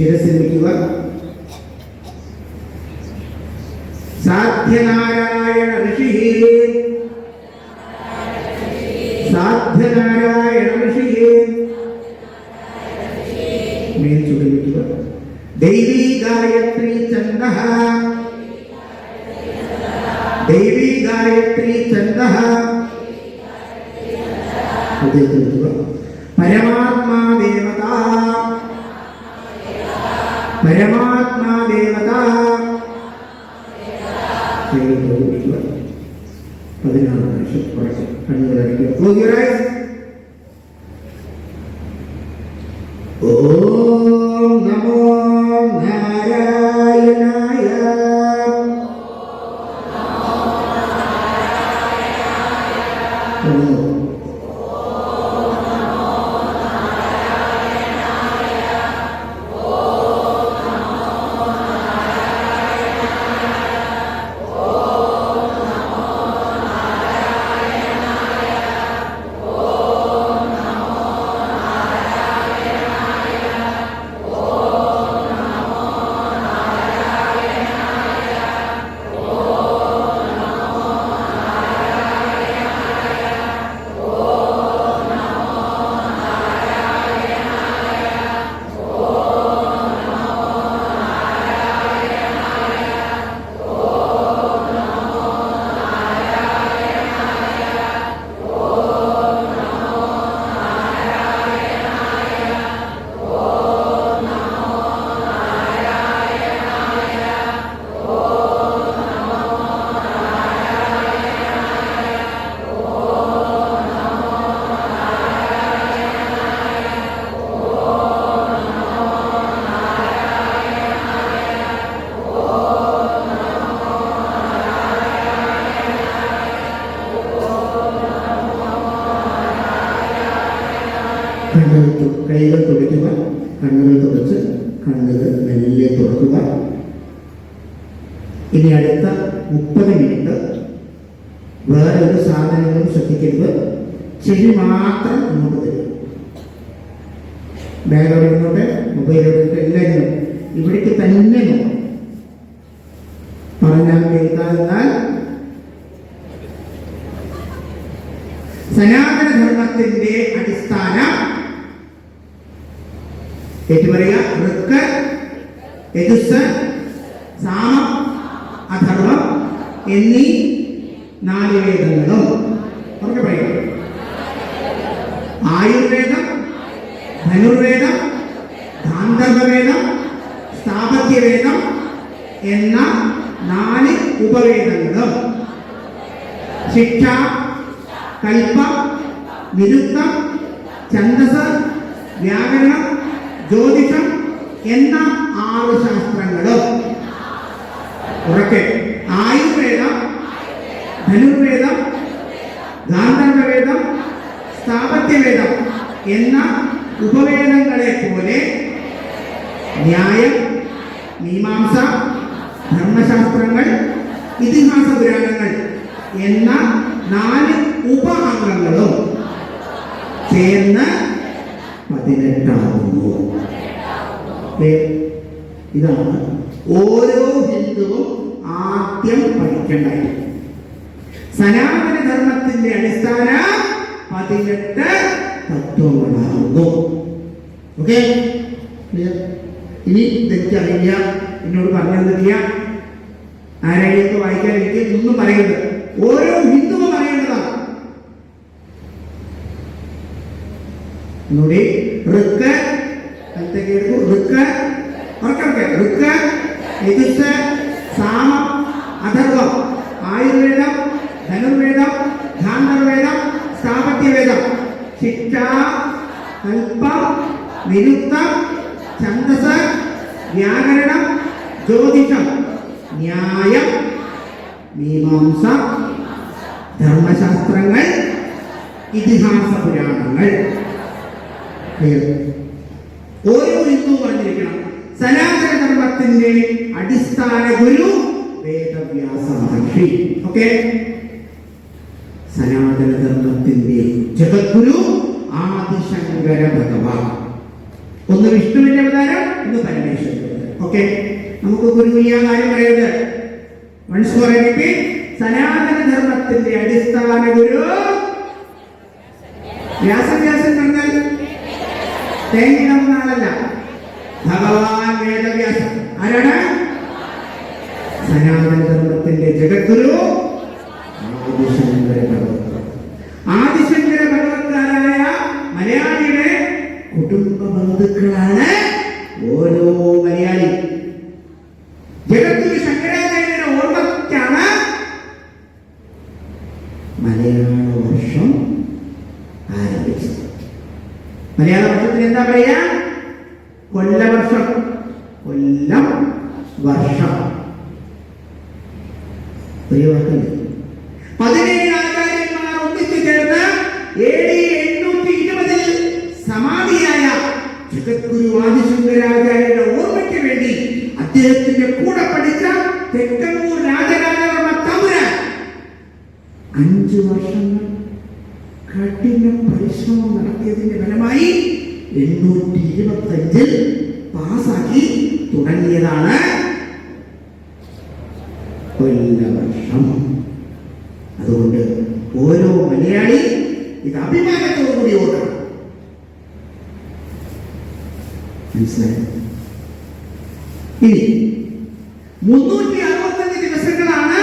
ശിരസിൽ വയ്ക്കുക. സാധ്യനാരായണ ഋഷി, സാധ്യനാരായണ ഋഷി മേൽ ചുടലിക്കുക. ദേവീ ഗായത്രി ഛന്ദഃ, ദേവീ ഗായത്രി ഛന്ദഃ പരമാത്മാ ദേവത, പരമാത്മാ ദേവത 16 പ്രാവശ്യം കുറച്ച് കണ്ണുകളടയ്ക്കുക. Close your eyes. ഓം നമോ നാരായണായ. കൈകൾ തുടയ്ക്കുക, കണ്ണുകൾ തുടച്ച് കണ്ണുകൾ മെല്ലെ തുറക്കുക. ഇനി അടുത്ത 30 മിനിറ്റ് വേറെ ഒരു സാധനങ്ങളും ശ്രദ്ധിക്കരുത്. ചെവി മാത്രം ഇങ്ങോട്ട് തരും. ബാഗ് അവിടെ ഇങ്ങോട്ട്, മൊബൈൽ അവിടെ എല്ലാവരും ഇവിടേക്ക് തന്നെ നോക്കണം. പറഞ്ഞാൽ കേൾക്കാതിരുന്നാൽ സനാതന ധർമ്മത്തിന്റെ അടിസ്ഥാന ഏറ്റുപറയുക. ഋക്ക്, യജുസ്, സാമം, അഥർവം എന്നീ 4 വേദങ്ങളും അവർക്ക് പറയുക. ആയുർവേദം, ധനുർവേദം, ഗാന്ധർവവേദം, സ്ഥാപത്യവേദം എന്ന 4 ഉപവേദങ്ങളും ശിക്ഷ, കൽപ്പം, നിരുക്തം, ഛന്ദസ്, വ്യാകരണം, ജ്യോതിഷം എന്ന 6 ശാസ്ത്രങ്ങളും ഉറക്കെ ആയുർവേദം, ധനുർവേദം, ഗാന്ധർവവേദം, സ്ഥാപത്യവേദം എന്ന ഉപവേദങ്ങളെ പോലെ ന്യായം, മീമാംസ, ധർമ്മശാസ്ത്രങ്ങൾ, ഇതിഹാസ പുരാണങ്ങൾ എന്ന 4 ഉപ അംഗങ്ങളും ചേർന്ന് 18 ഇതാണ് ഓരോ ഹിന്ദുവും ആദ്യം പഠിക്കേണ്ടത്. സനാതന ധർമ്മത്തിന്റെ അടിസ്ഥാന 18 തത്വങ്ങളാകുന്നു. ഓക്കെ, ഇനി തെറ്ററിയില്ല, എന്നോട് പറഞ്ഞില്ല, ആരെയൊക്കെ വായിക്കാൻ എനിക്ക് ഒന്നും പറയരുത്. ഓരോ ഹിന്ദുവും അറിയേണ്ടതാണ്. ನೋಡಿ ಋಕ್ ಅಂತ ಕೇಳಿದ್ರು. ಋಕ್ ಹೊರಕಂತೆ ಋಕ್, ಯಜುಸ್, ಸಾಮ, ಅಧರ್ವಂ, ಆಯುರ್ವೇದಂ, ಧನುರ್ವೇದಂ, ಗಾಂಧರ್ವೇದಂ, സ്ഥാപത്യവേദം, ശിക്ഷ, കൽപ്പം, നിരുക്തം, ഛന്ദസ്, വ്യാകരണം, ജ്യോതിഷം, ന്യായം, മീമാംസ, ധർമ്മശാസ്ത്രങ്ങൾ, ഇതിഹാസ പുരാണങ്ങൾ. ഓരോ ഹിന്ദുവും അറിഞ്ഞിരിക്കണം. സനാതന ധർമ്മത്തിന്റെ അടിസ്ഥാന ഗുരു വേദവ്യാസ മഹർഷി. ഓക്കെ, സനാതന ധർമ്മത്തിന്റെ ജഗദ്ഗുരു ആദിശങ്കര ഭഗവാൻ. ഒന്ന് വിഷ്ണുവിന്റെ അവതാരം, ഒന്ന് പരമേശ്വരൻ. കാര്യം പറയുന്നത്. സനാതനധർമ്മത്തിന്റെ അടിസ്ഥാന ഗുരു വ്യാസൻ പറഞ്ഞാൽ തേങ്ങിടുന്ന ആളല്ല, ഭഗവാൻ വേദവ്യാസൻ. ആരാണ്? സനാതനധർമ്മത്തിന്റെ ജഗദ്ഗുരു ആദിശങ്കര ഭഗവത്കാരായ മലയാളിയുടെ കുടുംബ ബന്ധുക്കളാണ് ഓരോ മലയാളി. ജഗദ്ഗുരു ശങ്കരാചാര്യരുടെ ഓർമ്മയ്ക്കാണ് മലയാള വർഷം ആരംഭിച്ചത്. മലയാള വർഷത്തിന് എന്താ പറയാ? കൊല്ലവർഷം. കൊല്ലം വർഷം. 17 ആചാര്യന്മാർ ഒന്നിച്ചു ചേർന്ന് AD 820 സമാധിയായ ജഗദ്ഗുരു ആദിശങ്കരാചാര്യരുടെ ഓർമ്മയ്ക്ക് വേണ്ടി അദ്ദേഹത്തിന്റെ കൂടെ പഠിച്ച തെക്കന്നൂർ രാജരാജവർമ്മ തമ്പുരാൻ 5 വർഷങ്ങൾ കഠിന പരിശ്രമം നടത്തിയതിന്റെ ഫലമായി 825 പാസാക്കി തുടങ്ങിയതാണ് കൊല്ലവർഷം. അതുകൊണ്ട് ഓരോ മലയാളി ഇത് അഭിമാനത്തോടുകൂടി ഓർക്കണം. മനസ്സിലായി? ഇനി 365 ദിവസങ്ങളാണ്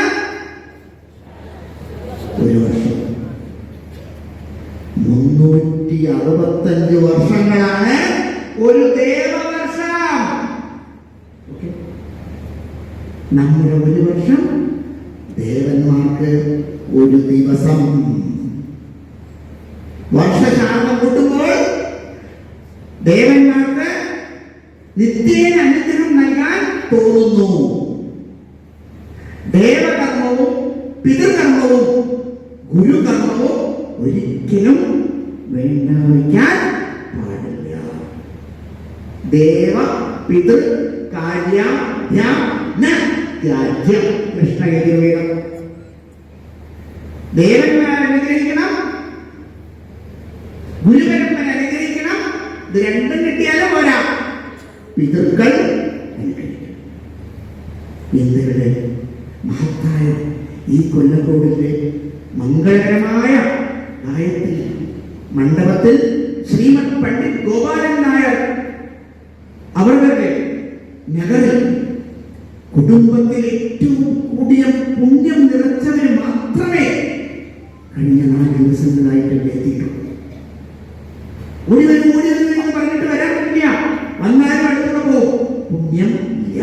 ഒരു വർഷം. 365 വർഷങ്ങളാണ് ഒരു ദേവവർഷം. നമ്മുടെ ഒരു വർഷം, ദേവന്മാർക്ക് ഒരു ദിവസം. വർഷശാന്തം കൂട്ടുമ്പോൾ ദേവന്മാർക്ക് നിത്യേന അനുഗ്രഹം നൽകാൻ തോന്നുന്നു. ദേവകർമ്മവും പിതൃകർമ്മവും ഗുരുകർമ്മവും ഒരിക്കലും വേണ്ട വയ്ക്കാൻ പാടില്ല. ദേവ പിതൃ കാര്യ കൃഷ്ണയജുർവേദം. ദേവന്മാരെ അനുഗ്രഹിക്കണം, ഗുരുപരമ്പര അനുഗ്രഹിക്കണം. ഇത് രണ്ടും കിട്ടിയാലും പോരാ, പിതൃക്കൾ അനുഗ്രഹിക്കണം. എന്നിവിടെ മഹത്തായ ഈ കൊല്ലക്കോടിലെ മംഗളകരമായ ഗായത്രി മണ്ഡപത്തിൽ ശ്രീമദ് പണ്ഡിറ്റ് ഗോപാലൻ നായർ അവരുടെ നഗറിൽ കുടുംബത്തിൽ ഏറ്റവും കൂടിയ പുണ്യം നിറച്ചവര് മാത്രമേ കഴിഞ്ഞ 4 ദിവസങ്ങളായിട്ട് എത്തിയിട്ടുള്ളൂ. ഓടി വരും എന്ന് പറഞ്ഞിട്ട് വരാൻ പറ്റില്ല. വന്നാലും അടുത്തുള്ള പോകും, പുണ്യം ഇല്ല.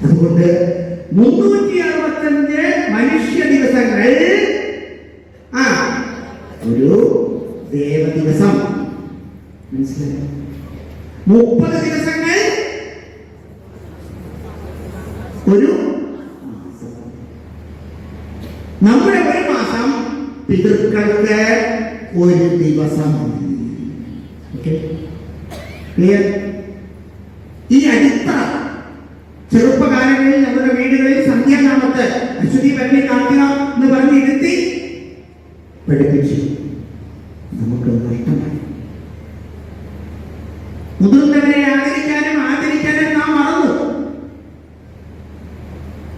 അതുകൊണ്ട് 365 മനുഷ്യ ദിവസങ്ങൾ ഒരു ദേവദിവസം. മനസ്സിലായി? 30 ദിവസങ്ങൾ ഒരു മാസം. നമ്മുടെ ഒരു മാസം പിതൃക്കൾക്ക് ഒരു ദിവസം. ഈ അടിത്തറ ചെറുപ്പകാലങ്ങളിൽ നമ്മുടെ വീടുകളിൽ സന്ധ്യാനാമത്ത് അശ്വതി പരമി കാട്ടുക എന്ന് പറഞ്ഞ് ഇരുത്തി പഠിപ്പിച്ചു. നമുക്ക് നഷ്ടമായി. മുതിർന്നവരെ ആദരിക്കാനും നാം മറന്നു.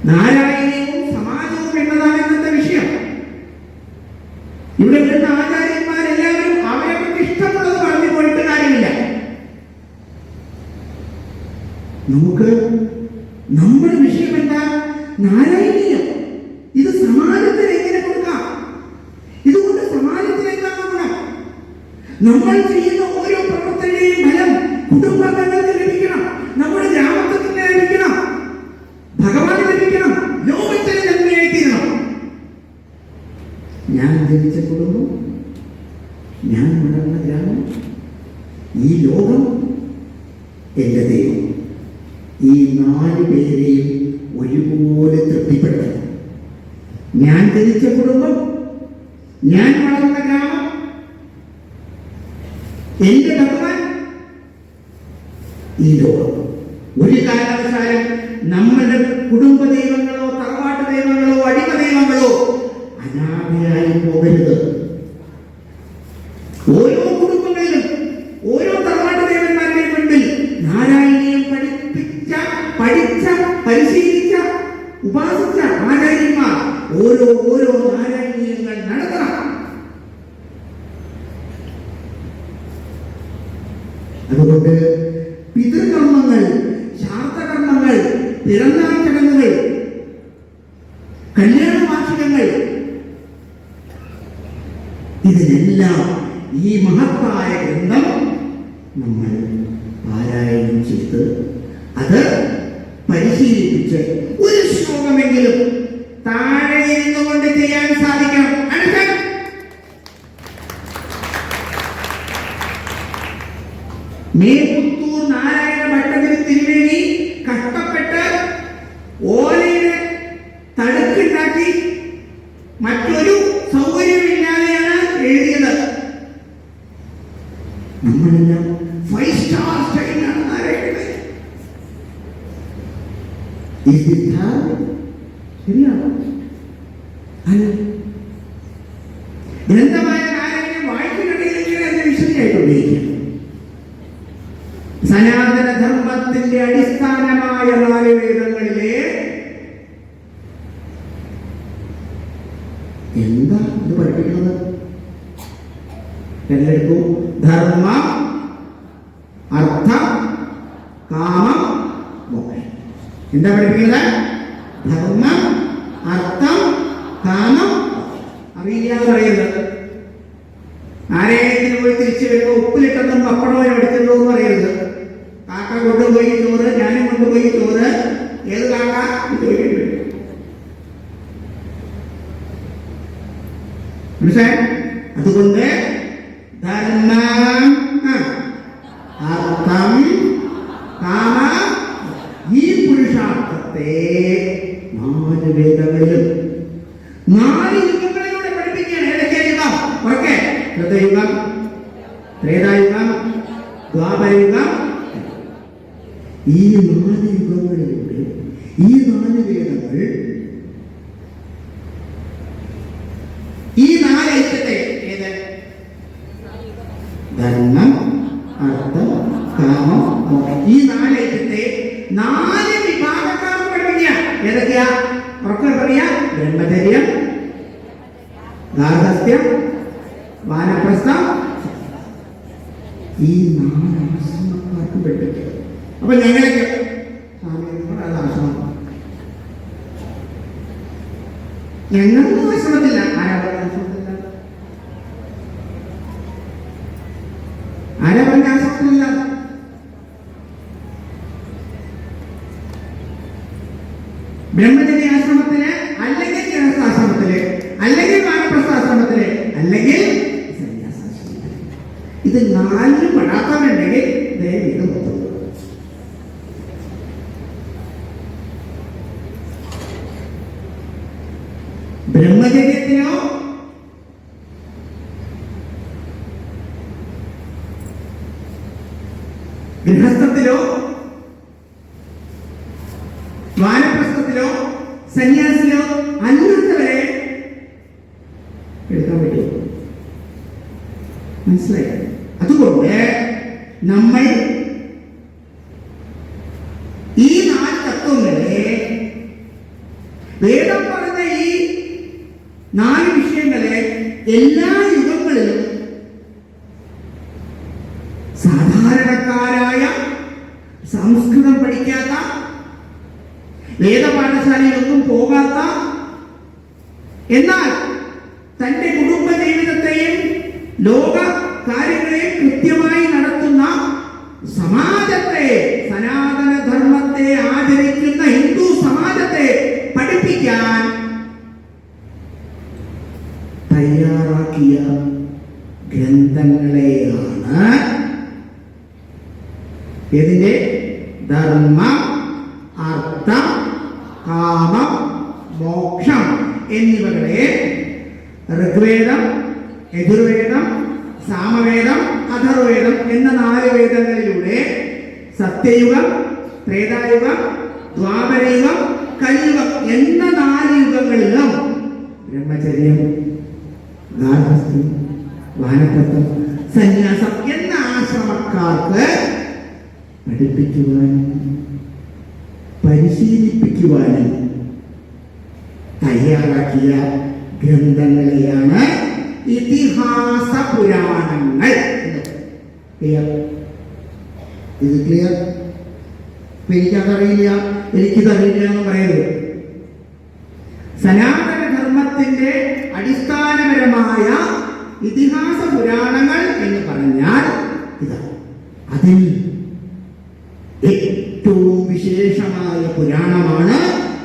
നാരായണീയവും സമാജവും എന്നതാണ് ഇന്നത്തെ വിഷയം. ഇവിടെ വരുന്ന ആചാര്യന്മാരെല്ലാവരും അവരവർക്ക് ഇഷ്ടമുള്ളത് പറഞ്ഞു പോയിട്ട് കാര്യമില്ല. നമുക്ക് നമ്മുടെ വിഷയം എന്താ? നാരായണീയം. ഇത് സമാജത്തിന് എങ്ങനെ കൊടുക്കാം? ഇതുകൊണ്ട് സമാജത്തിന് എന്താണ് ഗുണം? നമ്മൾ ചെയ്യുന്ന ഓരോ പ്രവർത്തനയും ഫലം കുടുംബങ്ങൾക്ക് ലഭിക്കണം, നമ്മുടെ ഗ്രാമത്തിൽ ലഭിക്കണം, ഭഗവാന് ലഭിക്കണം, ലോകത്തിന് നന്മയായി തീരണം. ഞാൻ ജനിച്ച കുടുംബം, ഞാൻ വളർന്ന ഗ്രാമം, ഈ ലോകം, എന്റെ ദൈവം, ഈ 4 പേരെയും ഒരുപോലെ തൃപ്തിപ്പെടുത്തണം. ഞാൻ ജനിച്ച കുടുംബം, ഞാൻ വളർന്ന ഗ്രാമം, എന്റെ ഭഗവാൻ, ഈ ലോകം. ഒരു കാരണവശാലും നമ്മുടെ കുടുംബ ദൈവങ്ങളോ തറവാട്ട് ദൈവങ്ങളോ അടിമ ദൈവങ്ങളോ അനാഥയായി പോകരുത്. ഓരോ കുടുംബങ്ങളിലും ഓരോ തറവാട്ട് ദേവന്മാരുടെ മുൻപിൽ നാരായണീയം പഠിപ്പിച്ചു ഓരോ നാരായണീയങ്ങൾ നടത്തണം. അതുകൊണ്ട് പിതൃകർമ്മങ്ങൾ, ശാസ്ത്രകർമ്മങ്ങൾ, പിറന്നാൾ ചടങ്ങുകൾ, കല്യാണ വാർഷികങ്ങൾ, ഇതിനെല്ലാം ഈ മഹത്തായ ഗ്രന്ഥം നമ്മൾ പാരായണം ചെയ്ത് അത് പരിശീലിപ്പിച്ച് ഒരു ശ്ലോകമെങ്കിലും താഴെ ഇരുന്നുകൊണ്ട് ചെയ്യാൻ സാധിക്കണം. മേൽപുത്തൂർ നാരായണ ഭട്ടതിരി തിരുവേണി കഷ്ടപ്പെട്ട് ഓലയുടെ തടുക്കുണ്ടാക്കി മറ്റൊരു സൗകര്യമില്ലാതെയാണ് എഴുതിയത്. നമ്മളെല്ലാം 5 സ്റ്റാർ സ്റ്റൈലാണ് നാരായണ. ശരിയാണോ? ഗ്രന്ഥമായ നാരായണനെ വായിക്കുന്നുണ്ടെങ്കിൽ അതിനെ വിശദമായിട്ട് ഉപയോഗിക്കാം. സനാതന ധർമ്മത്തിന്റെ അടിസ്ഥാനമായ 4 വേദങ്ങളിലെ എന്താ ഇത് പഠിപ്പിക്കുന്നത്? എല്ലാവർക്കും ധർമ്മം, അർത്ഥം, കാമം, മോക്ഷം. എന്താ പഠിപ്പിക്കുന്നത്? ധർമ്മം, അർത്ഥം, കാമം. അറിയില്ല പറയുന്നത്. നാരായണത്തിന് പോയി തിരിച്ചു വരുമ്പോൾ ഉപ്പിലിട്ടതും പപ്പടവും എടുത്തതോ എന്ന് പറയരുത്. കാക്ക കൊണ്ടുപോയി ചോറ്, ഞാനും കൊണ്ടുപോയി ചോറ്. ഏത് കാക്ക? മനസ്സിലായി? അതുകൊണ്ട് ധർമ്മം, അർത്ഥം, കാമ, ഈ പുരുഷാർത്ഥത്തെ 4 വേദങ്ങളിലും 4 യുഗങ്ങളിലൂടെ പഠിപ്പിക്കുകയാണ്. ഏതൊക്കെ യുഗം? ഓക്കെ, കൃതയുഗം, ത്രേതായുഗം, ദ്വാപരയുഗം. ഈ 4 യുഗങ്ങളിലൂടെ ഈ 4 വേദങ്ങൾ ഈ 4 ഐക്യത്തെ ഏത്? ധർമ്മം, അർത്ഥം, കാമം, മോക്ഷം. ഈ 4 ഐക്യത്തെ 4 വിഭാഗക്കാർക്ക് പഠിപ്പിക്കുക. ഏതൊക്കെയാ? ഉറക്കെ പറയാ. ബ്രഹ്മചര്യം, ഗാർഹസ്ഥ്യം, വാനപ്രസ്ഥം. ഈ 4 ആശ്രമക്കാർക്ക് പഠിപ്പിക്കുക. അപ്പൊ ഞങ്ങൾക്ക് അത് ആശ്രമം. ഞങ്ങളൊന്നും ആശ്രമത്തില്ല. ആരാ പറഞ്ഞ ആശ്രമത്തില്ല? ആരാ പറഞ്ഞ ആശ്രമത്തില്ല? ബ്രഹ്മചര്യ ആശ്രമത്തില്, അല്ലെങ്കിൽ ഗൃഹസ്ഥാശ്രമത്തില്, അല്ലെങ്കിൽ വാനപ്രസ്ഥാശ്രമത്തില്, അല്ലെങ്കിൽ സന്യാസാശ്രമത്തില്. ഇത് 4 പെടാത്തവരുണ്ടെങ്കിൽ ദയവീത് മൊത്തം. ബ്രഹ്മചര്യത്തിനോ ഗൃഹസ്ഥത്തിലോ വാനപ്രസ്ഥത്തിലോ സന്യാസിലോ അല്ലാത്തവരെ എടുക്കാൻ പറ്റുമോ? മനസ്സിലായി? അതുകൊണ്ട് നമ്മൾ ഈ 4 തത്വങ്ങളെ, വേദം പറഞ്ഞ ഈ 4 വിഷയങ്ങളെ എല്ലാ യുഗങ്ങളിലും സാധാരണക്കാരായ, സംസ്കൃതം പഠിക്കാത്ത, വേദപാഠശാലയിലൊന്നും പോകാത്ത, എന്നാൽ തന്റെ കുടുംബ ജീവിതത്തെയും ലോക കാര്യങ്ങളെയും കൃത്യമായി നടത്തുന്ന സമാജത്തെ, സനാതന ധർമ്മത്തെ ആചരിക്കുന്ന ഹിന്ദു സമാജത്തെ പഠിപ്പിക്കാൻ തയ്യാറാക്കിയ ഗ്രന്ഥങ്ങളെയാണ് ഇതിന്റെ ധർമ്മം, അർത്ഥം, കാമം, മോക്ഷം എന്നിവകളെ ഋഗ്വേദം, യജുർവേദം, സാമവേദം, അഥർവവേദം എന്ന 4 വേദങ്ങളിലൂടെ സത്യയുഗം, ത്രേതായുഗം, ദ്വാപരയുഗം, കലിയുഗം എന്ന 4 യുഗങ്ങളിലും ബ്രഹ്മചര്യം, ഗാർഹസ്ഥ്യം, വാനപ്രസ്ഥം, സന്യാസം എന്ന ആശ്രമക്കാർക്ക് പഠിപ്പിക്കുവാനും പരിശീലിപ്പിക്കുവാനും തയ്യാറാക്കിയ ഗ്രന്ഥങ്ങളെയാണ് ഇതിഹാസ പുരാണങ്ങൾ. ഇത് ക്ലിയർ? എനിക്കതറിയില്ല, എനിക്കിതറിയില്ല എന്ന് പറയരുത്. സനാതന ധർമ്മത്തിന്റെ അടിസ്ഥാനപരമായ ഇതിഹാസ പുരാണങ്ങൾ എന്ന് പറഞ്ഞാൽ ഇതാണ്. അതിൽ ഏറ്റവും വിശേഷമായ പുരാണമാണ്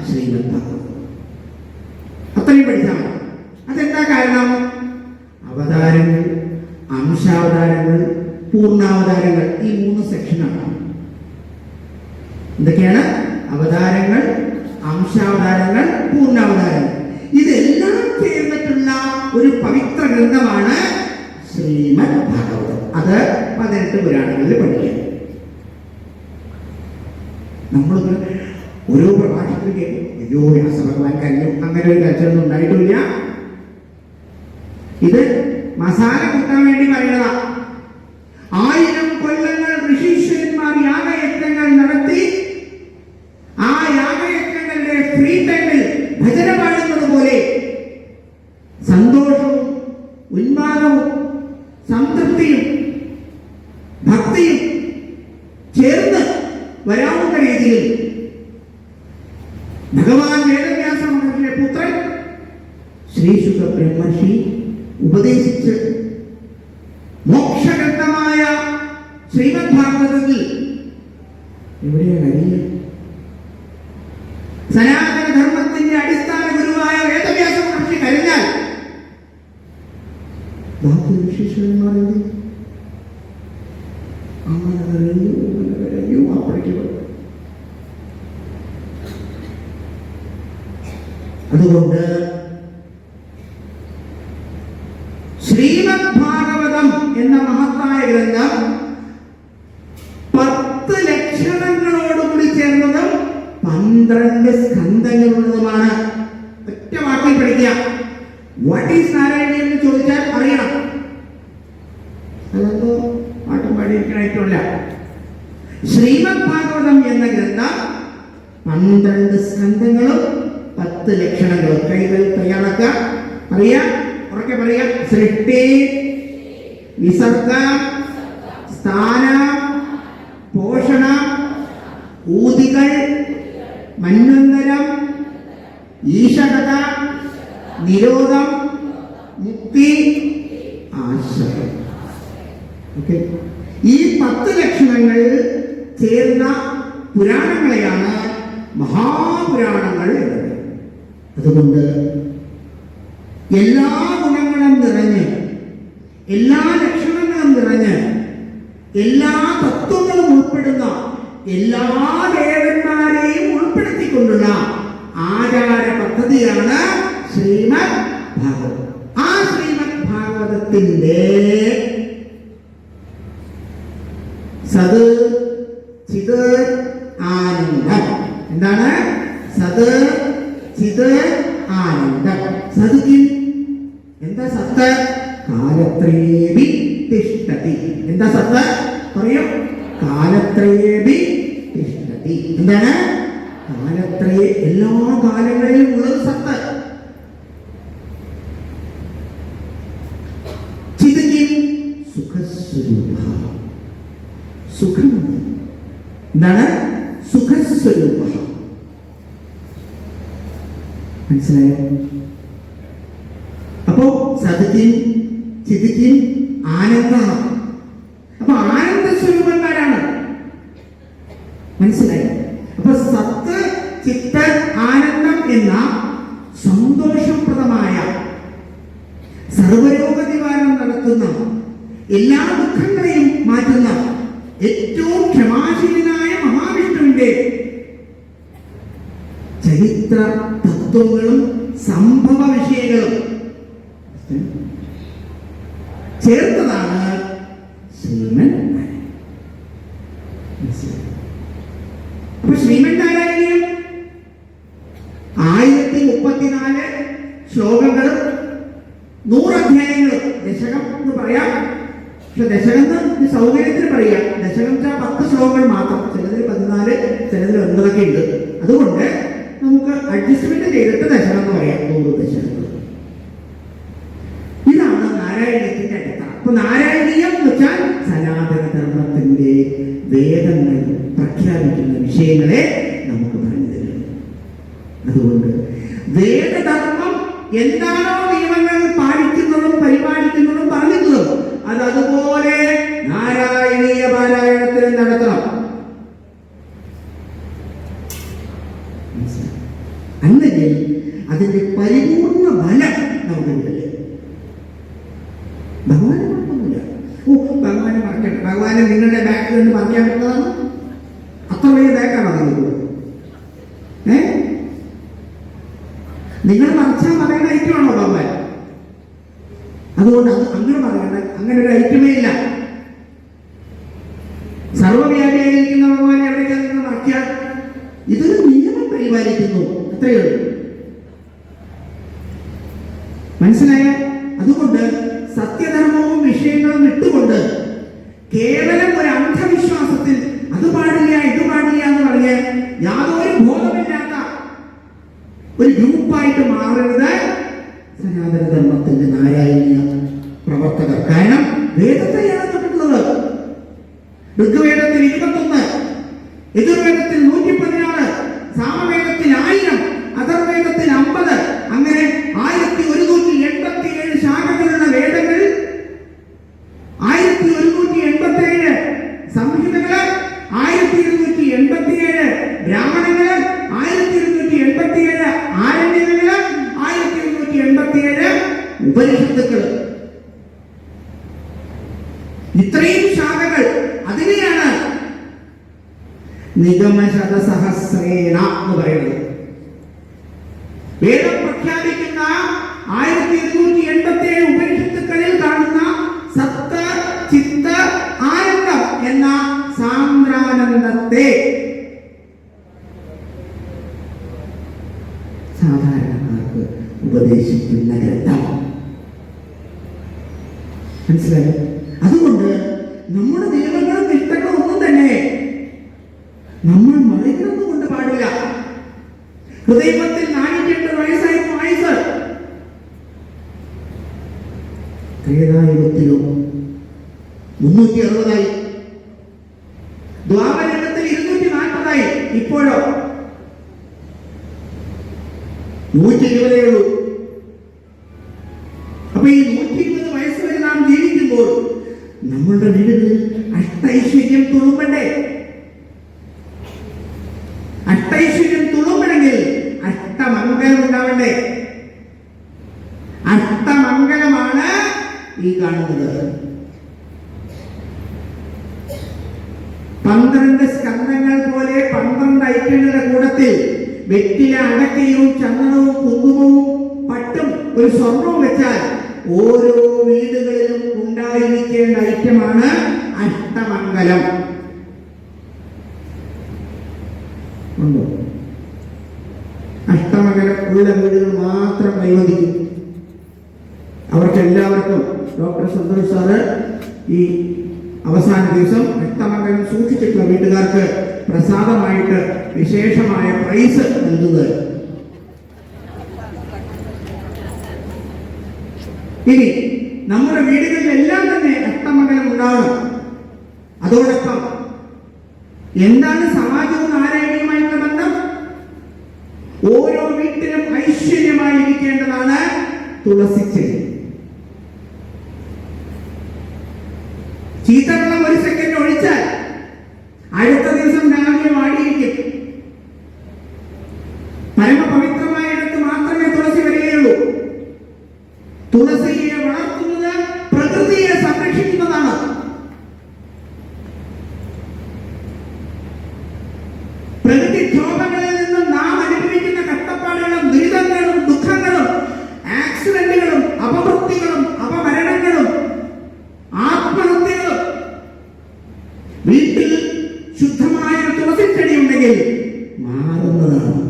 ശ്രീമദ് ഭാഗവതം. അത്രയും പഠിച്ചാൽ മതി. അതെന്താ കാരണം? അവതാരങ്ങൾ, അംശാവതാരങ്ങൾ, പൂർണ്ണാവതാരങ്ങൾ, ഈ 3 സെക്ഷനാണ്. എന്തൊക്കെയാണ്? അവതാരങ്ങൾ, അംശാവതാരങ്ങൾ, പൂർണ്ണാവതാരങ്ങൾ. ഇതെല്ലാം ചേർന്നിട്ടുള്ള ഒരു പവിത്ര ഗ്രന്ഥമാണ് ശ്രീമദ് ഭാഗവതം. അത് 18 പുരാണങ്ങളിൽ പഠിക്കാം. നമ്മളൊന്ന് ഓരോ പ്രഭാഷണത്തിൽ കേൾക്കും, അയ്യോ വ്യാസഭഗവാൻ കഴിഞ്ഞു, അങ്ങനെ ഒരു കച്ചവടം ഉണ്ടായിട്ടില്ല. ഇത് മസാല കൂട്ടാൻ വേണ്ടി പറയുന്നതാ. 1000 കൊല്ലങ്ങൾ ഋഷീശ്വരന്മാർ യാഗയജ്ഞങ്ങൾ നടത്തി ആ യാഗയജ്ഞങ്ങളുടെ ഫ്രീ ടൈമിൽ ഭജന പാടുന്നത് പോലെ സന്തോഷവും ഉന്മാദവും സംതൃപ്തിയും ഭക്തിയും ചേർന്ന് വരാവുന്ന രീതിയിൽ ഭഗവാൻ വേദവ്യാസ മഹർഷിയുടെ പുത്രൻ ശ്രീശുക ബ്രഹ്മർഷി ഉപദേശിച്ച് മോക്ഷഗ്രന്ഥമായ ശ്രീമദ് ഭാഗവതത്തിൽ എവിടെയാണ് അറിയുക? സനാതന ധർമ്മത്തിന്റെ അടിസ്ഥാന ഗുരുവായ വേദവ്യാസ മഹർഷി കഴിഞ്ഞാൽ ബാക്കി ഋഷീശ്വരന്മാർ അങ്ങനെ കഴിഞ്ഞു അപ്പോഴേക്ക്. അതുകൊണ്ട് ശ്രീമദ് ഭാഗവതം എന്ന മഹത്തായ ഗ്രന്ഥം 10 ലക്ഷണങ്ങളോടുകൂടി ചേർന്നതും 12 സ്കന്ധങ്ങളുള്ളതുമാണ്. ഒറ്റ വാക്കിൽ പഠിക്കുക. വാട്ട് ഈസ് നാരായണി എന്ന് ചോദിച്ചാൽ അറിയണം. അതൊന്നും പാട്ടും പാടിയിരിക്കണായിട്ടില്ല. ശ്രീമദ് ഭാഗവതം എന്ന ഗ്രന്ഥം 12 സ്കന്ധങ്ങളും 10 ലക്ഷണങ്ങളും. കൈകൾ തയ്യാറാക്കുക. അറിയാം, ഉറക്കെ പറയാം. സൃഷ്ടി, വിസർഗ, സ്ഥാന, പോഷണ, ഊതികൾ, മന്വന്തരം, ഈശകത, നിരോധം, മുക്തി, ആശ്രയം. ഓക്കെ, ഈ 10 ലക്ഷണങ്ങൾ ചേർന്ന പുരാണങ്ങളെയാണ് മഹാപുരാണങ്ങൾ എന്നത്. അതുകൊണ്ട് എല്ലാ ഗുണങ്ങളും നിറഞ്ഞ്, എല്ലാ ലക്ഷണങ്ങളും നിറഞ്ഞ്, എല്ലാ തത്വങ്ങളും ഉൾപ്പെടുന്ന, എല്ലാ ദേവന്മാരെയും ഉൾപ്പെടുത്തിക്കൊണ്ടുള്ള ആചാര പദ്ധതിയാണ് ശ്രീമദ് ഭാഗവതം. ആ ശ്രീമദ് ഭാഗവതത്തിന്റെ സത് ചിത് ആനന്ദം. എന്താണ് സത് ചിത് ആനന്ദം? സത് എന്താ സത്ത്? കാലത്രയേബി തിഷ്ഠതി. എന്താ സത്ത്? പറയൂ. കാലത്രയേബി തിഷ്ഠതി. എന്താണ്? കാലത്രയെ, എല്ലാ കാലങ്ങളിലും ഉള്ളത് സത്ത്. ചിത് സുഖസ്വരൂപ. സുഖം എന്താണ്? സുഖസ്വരൂപ. മനസ്സിലായോ? അപ്പോ സതിക്കും ചിതിക്കും ആനന്ദമാണ്. അപ്പൊ ആനന്ദ സ്വരൂപന്മാരാണ്. മനസ്സിലായോ? അപ്പൊ സത്ത് ചിത്ത ആനന്ദം എന്ന സന്തോഷപ്രദമായ സർവരോഗ നിവാരണം നടത്തുന്ന, എല്ലാ ദുഃഖങ്ങളെയും മാറ്റുന്ന, ഏറ്റവും ക്ഷമാശീലനായ മഹാവിഷ്ണുവിന്റെ ചരിത്ര തത്വങ്ങളും സംഭവ വിഷയങ്ങളും ചേർത്തതാണ് ശ്രീമദ് നാരായണീയം. അപ്പൊ ശ്രീമദ് നാരായണീയം 1034 ശ്ലോകങ്ങളും 100 അധ്യായങ്ങളും. ദശകം എന്ന് പറയാം, പക്ഷെ ദശകം സൗകര്യത്തിന് പറയാം. ദശകം 10 ശ്ലോകങ്ങൾ മാത്രം. ചിലതിൽ 14, ചിലതിൽ 9 ഉണ്ട്. അതുകൊണ്ട് നമുക്ക് അഡ്ജസ്റ്റ്മെന്റ് ചെയ്തിട്ട് ദശകം എന്ന് പറയാം, 100 ദശകങ്ങൾ. ഇതാണ് നാരായണീയത്തിന്റെ അടിത്തറ. അപ്പൊ നാരായണീയം എന്ന് വെച്ചാൽ സനാതന ധർമ്മത്തിന്റെ വേദങ്ങൾ പ്രഖ്യാപിക്കുന്ന വിഷയങ്ങളെ നമുക്ക് പറഞ്ഞു തരുന്നു. അതുകൊണ്ട് വേദധർമ്മം എന്താണോ നിയമങ്ങൾ പാലിക്കുന്നതും പരിപാലിക്കുന്നതും പറഞ്ഞിട്ടുള്ളതും അത് അതുപോലെ നാരായണീയ പാരായണത്തിൽ നടത്തണം. അല്ലെങ്കിൽ അതിന്റെ പരിപൂർണ ഫലം നമുക്ക് കിട്ടില്ല. ഭഗവാനെ മറക്കൊന്നുമില്ല. ഭഗവാനെ മറക്കണ്ട, ഭഗവാനെ നിങ്ങളുടെ ബാക്കിൽ നിന്ന് മറിക്കാൻ പറ്റുന്നതാണ്. അത്ര വലിയ ബാക്കാണ് നിങ്ങൾക്ക്. നിങ്ങൾ മറിച്ചാൽ പറയുന്ന ഐറ്റമാണോ ഭഗവാൻ? അതുകൊണ്ട് അത് അങ്ങനെ പറയണ്ട, അങ്ങനെ ഒരു ഐറ്റമേ ഇല്ല. സർവ്വവ്യാപിയായിരിക്കുന്ന ഭഗവാനെ എവിടേക്കാണ് നിങ്ങൾ മറിക്കുക? ഇതൊരു നിയമം പരിപാലിക്കുന്നു, അത്രയേ ഉള്ളൂ. മനസ്സിലായ? അതുകൊണ്ട് സത്യധർമ്മവും വിഷയങ്ങളും വിട്ടുകൊണ്ട് കേവലം ഒരു അന്ധവിശ്വാസത്തിൽ അത് പാടില്ല ഇത് പാടില്ല എന്ന് പറഞ്ഞ് യാതൊരു ബോധമില്ലാത്ത ഒരു ഗ്രൂപ്പായിട്ട് മാറരുത് സനാതന ധർമ്മത്തിന്റെ നാരായണീയ പ്രവർത്തകർ. കാരണം വേദത്തെയാണ് തൊട്ടിട്ടുള്ളത്. ഋഗ്വേദത്തിൽ 21, യജുർവേദത്തിൽ 116, സാമവേദത്തിൽ 1000, അഥർവേദത്തിൽ 50, അങ്ങനെ 1187 ശാഖകളുള്ള വേദങ്ങൾ, 1187 സംഹിതകള്, 1287 ബ്രാഹ്മണങ്ങള്, 1287 ആരണ്യകള്, 1287 ഉപനിഷത്തുക്കള്. ഇത്രയും ശാഖകൾ, അതിനെയാണ് നിഗമശതസഹസ്രേണ എന്ന് പറയുന്നത്. വേദം പ്രഖ്യാപിക്കുന്ന 1287 ഉപനിഷത്തുക്കളിൽ കാണുന്ന സത്ത് ചിത്ത് ആനന്ദം എന്ന സാന്ദ്രാനന്ദത്തെ സാധാരണക്കാർക്ക് ഉപദേശിക്കുന്ന ഗ്രന്ഥം. മനസ്സിലായോ? അതുകൊണ്ട് നമ്മുടെ നിയമങ്ങളും ഇഷ്ടങ്ങളും ഒന്നും തന്നെ നമ്മൾ മറികടന്നുകൊണ്ട് പാടില്ല. ഹൃദയത്തിൽ 408 വയസ്സായിരുന്നു ആയുസ്. ത്രേതായുഗത്തിലോ 360 ദ്വാപരയുഗത്തിൽ 240 ഇപ്പോഴോ 120 ഉള്ളൂ. അപ്പൊ ഈ 120 വയസ്സ് വരെ നാം ജീവിക്കുമ്പോൾ നമ്മളുടെ വീടുകളിൽ അഷ്ടൈശ്വര്യം തുളുമ്പണ്ടേ? അഷ്ടൈശ്വര്യം തുളുമ്പണമെങ്കിൽ അഷ്ടമംഗലം ഉണ്ടാവണ്ടേ? അഷ്ടമംഗലമാണ് ഈ കാണുന്നത്. 12 സ്കന്ധങ്ങൾ പോലെ 12 ഐറ്റങ്ങളുടെ കൂട്ടത്തിൽ വെറ്റില, അടക്കയും ചന്ദനവും കുങ്കുമവും പട്ടും ഒരു സ്വർണവും വെച്ചാൽ ഓരോ വീടുകളിലും ഉണ്ടായിരിക്കേണ്ട ഐറ്റമാണ് അഷ്ടമംഗലം. ഉണ്ടോ? അഷ്ടമംഗലം ഉള്ള വീടുകൾ മാത്രം കൈവദിക്കും. അവർക്ക് എല്ലാവർക്കും ഡോക്ടർ സന്തോഷ് സാറ് ഈ അവസാന ദിവസം അഷ്ടമംഗലം സൂക്ഷിച്ചിട്ടുള്ള വീട്ടുകാർക്ക് പ്രസാദമായിട്ട് വിശേഷമായ പ്രൈസ് നൽകുന്നത്. ഇനി നമ്മുടെ വീടുകളിലെല്ലാം തന്നെ അഷ്ടമംഗലം ഉണ്ടാവണം. അതോടൊപ്പം എന്താണ് സമാജവും നാരായണീയമായിട്ടുള്ള ബന്ധം? ഓരോ വീട്ടിലും ഐശ്വര്യമായിരിക്കേണ്ടതാണ് തുളസിച്ചെടി. ചീത്തവെള്ളം 1 സെക്കൻഡ് ഒഴിച്ചാൽ അടുത്ത ദിവസം രാവിലെ വാടിയിരിക്കും. പരമപവിത്രമായ ഇടത്ത് മാത്രമേ തുളസി വരികയുള്ളൂ. തുളസിയെ വളർത്തുന്നത് പ്രകൃതിയെ സംരക്ഷിക്കുന്നതാണ്. പ്രകൃതിക്ഷോഭങ്ങളിൽ നിന്നും നാം അനുഭവിക്കുന്ന കഷ്ടപ്പാടുകളും ദുരിതങ്ങളും ദുഃഖങ്ങളും ആക്സിഡന്റുകളും അപവൃത്തികളും അപമരണങ്ങളും ആത്മഹത്യകളും വീട്ടിൽ ശുദ്ധമായ തുളസിച്ചെടി ഉണ്ടെങ്കിൽ മാറുന്നതാണ്.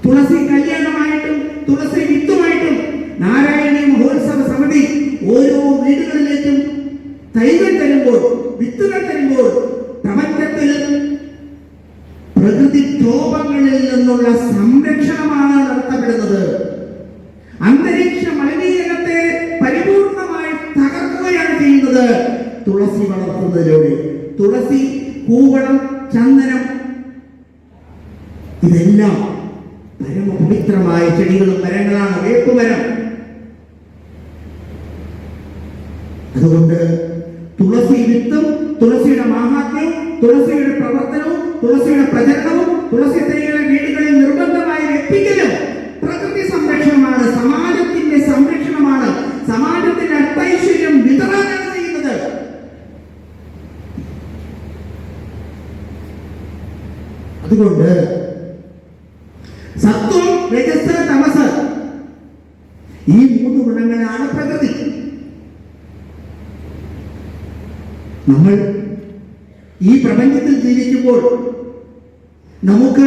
തുളസി കല്യാണമായിട്ടും തുളസി വിത്തുമായിട്ടും നാരായണീയ മഹോത്സവ സമിതി ഓരോ വീടുകളിലേക്കും തൈകൾ തരുമ്പോൾ, വിത്തുകൾ തരുമ്പോൾ പ്രപഞ്ചത്തിൽ പ്രകൃതി ക്ഷോഭങ്ങളിൽ നിന്ന് നിന്നുള്ള സംരക്ഷണമാണ് നടത്തപ്പെടുന്നത്. അന്തരീക്ഷ മലിനീകരണത്തെ പരിപൂർണമായി തകർക്കുകയാണ് ചെയ്യുന്നത് തുളസി വളർത്തുന്നതിലൂടെ. തുളസി, കൂവളം, ചന്ദനം ഇതെല്ലാം പരമപവിത്രമായ ചെടികളും മരങ്ങളാണ്. വേപ്പുമരം. അതുകൊണ്ട് തുളസി വിത്തും തുളസിയുടെ മാഹാത്മ്യവും തുളസിയുടെ പ്രവർത്തനവും തുളസിയുടെ പ്രചരണവും തുളസി തൈകളെ വീടുകളിൽ നിർബന്ധമായി എത്തിക്കലും പ്രകൃതി സംരക്ഷണമാണ്, സമാജത്തിന്റെ സംരക്ഷണമാണ്, സമാജത്തിന്റെ അത്തൈശ്വര്യം വിതറാനാണ് ചെയ്യുന്നത്. അതുകൊണ്ട് സത്വം, രജസ്, തമസ് ഈ 3 ഗുണങ്ങളാണ് പ്രകൃതി. നമ്മൾ ഈ പ്രപഞ്ചത്തിൽ ജീവിക്കുമ്പോൾ നമുക്ക്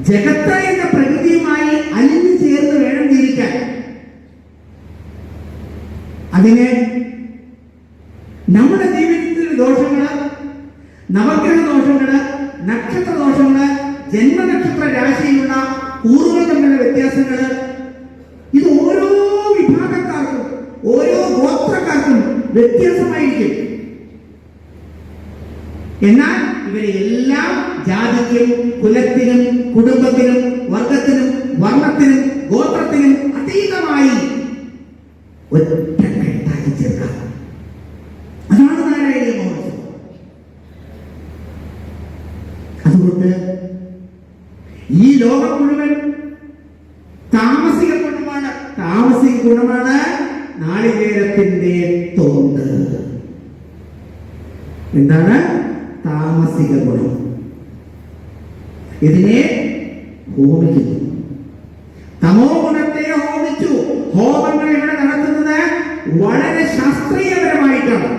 ജഗത്ത് എന്ന പ്രകൃതിയുമായി അലിഞ്ഞു ചേർന്ന് വേണം ജീവിക്കാൻ. അതിന് നമ്മുടെ ജീവിതത്തിൽ ദോഷങ്ങള്, നവഗ്രഹ ദോഷങ്ങള്, നക്ഷത്ര ദോഷങ്ങള്, ജന്മനക്ഷത്ര രാശിയിലുള്ള കൂറുകൾ തമ്മിലുള്ള വ്യത്യാസങ്ങള്, ഇത് ഓരോ വിഭാഗക്കാർക്കും ഓരോ ഗോത്രക്കാർക്കും വ്യത്യാസമായിരിക്കും. എന്നാൽ ഇവരെ എല്ലാം ജാതിക്കും കുലത്തിനും കുടുംബത്തിനും വർഗത്തിനും വർണ്ണത്തിനും ഗോത്രത്തിനും അതീതമായി ഒറ്റക്കെട്ടാക്കി ചേർക്കാം. അതാണ് നാരായണീയ മഹോത്സവം. അതുകൊണ്ട് ഈ ലോകം മുഴുവൻ താമസിക ഗുണമാണ് നാളികേരത്തിന്റെ തൊണ്ട്. എന്താണ് താമസിക ഗുണം? ഇതിനെ ഹോമിക്കുന്നു. തമോ ഗുണത്തെ ഹോമിച്ചു. ഹോമങ്ങൾ ഇവിടെ നടത്തുന്നത് വളരെ ശാസ്ത്രീയപരമായിട്ടാണ്.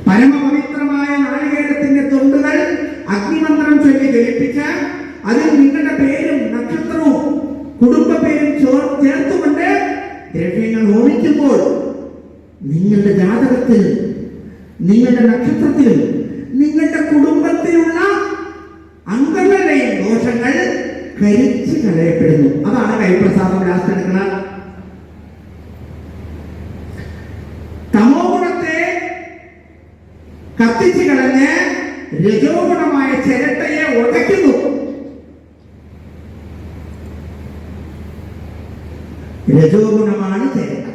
പരമപവിത്രമായ നാളികേരത്തിന്റെ തൊണ്ടുകൾ അഗ്നിമന്ത്രം ചൊല്ലി ജ്വലിപ്പിച്ച് അതിൽ നിങ്ങളുടെ പേരും നക്ഷത്രവും കുടുംബ പേരും ചേർത്തുകൊണ്ട് ദ്രവ്യങ്ങൾ ഹോമിക്കുമ്പോൾ നിങ്ങളുടെ ജാതകത്തിൽ, നിങ്ങളുടെ നക്ഷത്രത്തിലും നിങ്ങളുടെ കുടുംബത്തിലുള്ള അംഗങ്ങളുടെയും ദോഷങ്ങൾ കരിച്ചു കളയപ്പെടുന്നു. അതാണ് കൈപ്രസാദം ലാസ്റ്റ് എടുക്കുന്നത്. തമോ ഗുണത്തെ കത്തിച്ചു കളഞ്ഞ് രജോ ഗുണമായ ചിരട്ടയെ ഉടയ്ക്കുന്നു. രജോ ഗുണമാണ് ചിരട്ട.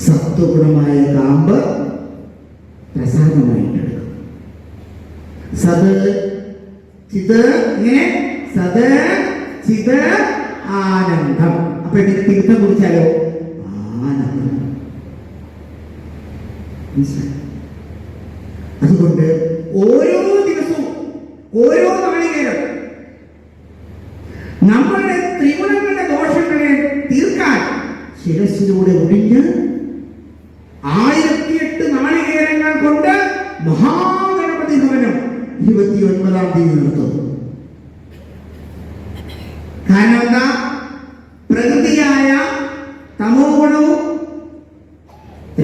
സത്വഗുണമായ കാമ്പ് പ്രസാദമായിട്ടെടുക്കും. സത് ചിത്, ഇങ്ങനെ സത് ചിത് ആനന്ദം. അപ്പൊ ഇതിന് തീർത്ഥം കുടിച്ചാലോ ആനന്ദം. അതുകൊണ്ട് ഓരോ ദിവസവും ഓരോ നാളികേരം നമ്മളുടെ ത്രിഗുണങ്ങളുടെ ദോഷങ്ങളെ തീർക്കാൻ ശിരസിലൂടെ ഒഴിഞ്ഞ് 1008 നാളികേരങ്ങൾ കൊണ്ട് മഹാഗണപതി ഭവനം 29-ാം തീയതി നടത്തുന്നു. കാരണം എന്താ? പ്രകൃതിയായ തമോ ഗുണവും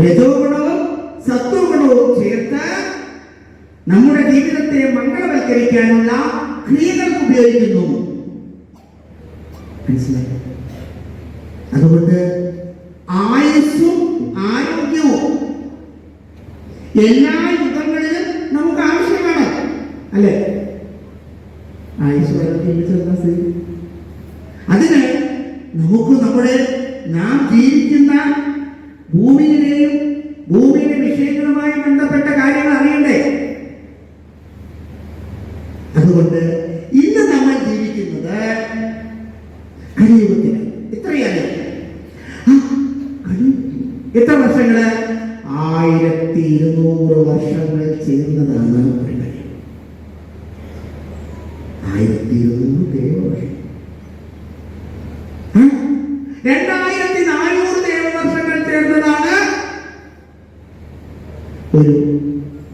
രജോ ഗുണവും സത്വഗുണവും ചേർത്ത് നമ്മുടെ ജീവിതത്തെ മംഗളവൽക്കരിക്കാനുള്ള ക്രിയകൾക്ക് ഉപയോഗിക്കുന്നു. മനസ്സിലായി? അതുകൊണ്ട് ആയുസ്സും ആരോഗ്യവും എല്ലാ യുഗങ്ങളിലും നമുക്ക് ആവശ്യമാണ്, അല്ലെ? ആയുസ് അതിന് നമുക്ക് നാം ജീവിക്കുന്ന ഭൂമിയിലെയും ഭൂമിയിലെ വിഷയങ്ങളുമായി ബന്ധപ്പെട്ട കാര്യങ്ങൾ അറിയണ്ടേ? അതുകൊണ്ട് ഇന്ന് നമ്മൾ ജീവിക്കുന്നത് കലിയുഗത്തിന്. എത്രയാണ്? എത്ര വർഷങ്ങള്? 1200 വർഷങ്ങൾ ചേർന്നതാണ് ഒരു കാര്യം. 1200 ദേവവർഷം, 2400 ദേവവർഷങ്ങൾ ചേർന്നതാണ് ഒരു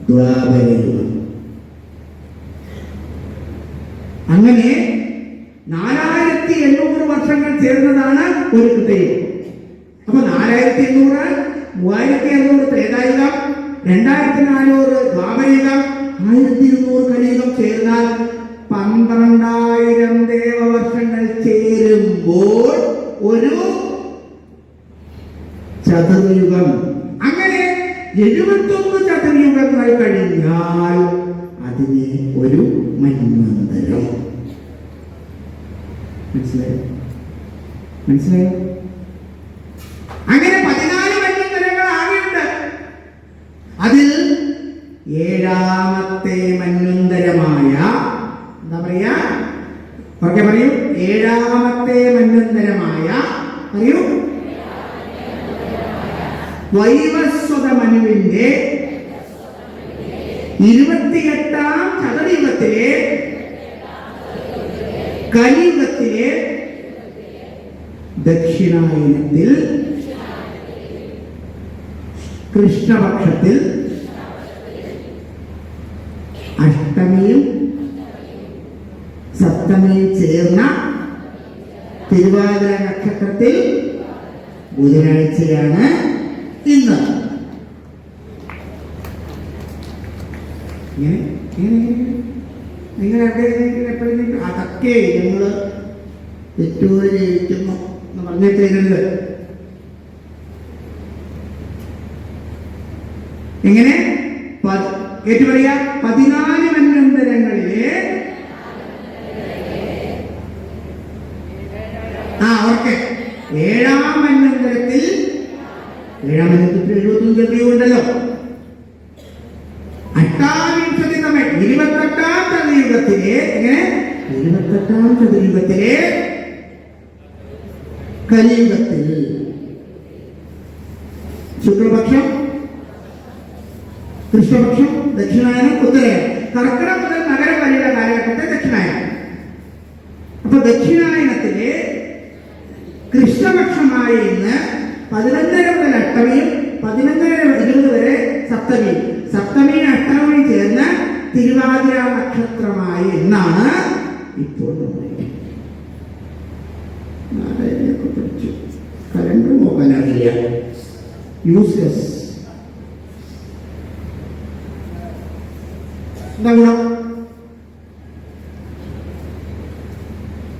ദ്വാപരയുഗം. അങ്ങനെ 4800 വർഷങ്ങൾ ചേർന്നതാണ് ഒരു കൃതയുഗം. അപ്പൊ 4800, 3600 ത്രേതായുഗം, 2400 ദ്വാപരയുഗം, 1200 കലിയുഗം ചേർന്നാൽ 12,000 ദേവവർഷങ്ങൾ ചേരുമ്പോൾ ഒരു ചതുർയുഗം. അങ്ങനെ 71 ചതുർയുഗങ്ങൾ കഴിഞ്ഞാൽ അതിനെ ഒരു മന്വന്തരം. മനസ്സിലായോ? അങ്ങനെ 14 മന്വന്തരങ്ങൾ ആകെയുണ്ട്. അതിൽ 7ാമത്തെ മന്വന്തരമായ എന്താ പറയാ? ഓക്കെ, പറയൂ. 7ാമത്തെ മന്വന്തരമായ പറയൂ വൈവസ്വത മനുവിന്റെ 28ാം ചതുർയുഗത്തിലെ കലിയുഗത്തിലെ ദക്ഷിണായനത്തിൽ കൃഷ്ണപക്ഷത്തിൽ അഷ്ടമിയും സപ്തമിയും ചേർന്ന തിരുവാതിര നക്ഷത്രത്തിൽ ബുധനാഴ്ചയാണ് ഇന്ന്. നിങ്ങൾ എപ്പോഴെങ്കിലും അതൊക്കെ ഞങ്ങൾ തെറ്റൂര് ജയിക്കുന്നു എന്ന് പറഞ്ഞിട്ടേരുത്. എങ്ങനെ ഏറ്റു പറയാ? 14 മന്വന്തരങ്ങളിലെ ഓക്കെ 7ാം മന്വന്തരത്തിൽ 71 ചതുർയുഗമുണ്ടല്ലോ. 28ാം ചതുർയുഗത്തിലെ എങ്ങനെ 28ാം ചതുർയുഗത്തിലെ കലിയുഗത്തിൽ ശുക്ലപക്ഷം, കൃഷ്ണപക്ഷം, ദക്ഷിണായനം, ഉത്തരായനം. കർക്കിടകം മുതൽ മകരം വരെയുള്ള കാലഘട്ടത്തെ ദക്ഷിണായനം. അപ്പൊ ദക്ഷിണായനത്തിലെ കൃഷ്ണപക്ഷമായി ഇന്ന് 11:30 മുതൽ അഷ്ടമിയും 11:20 വരെ സപ്തമിയും, സപ്തമിയും അഷ്ടമിയും ചേർന്ന് തിരുവാതിര നക്ഷത്രമായി എന്നാണ് ഇപ്പോൾ പഠിച്ചു. കലണ്ടർ നോക്കാനറിയില്ല, യൂസ്ലെസ്. എന്താ ഗുണം?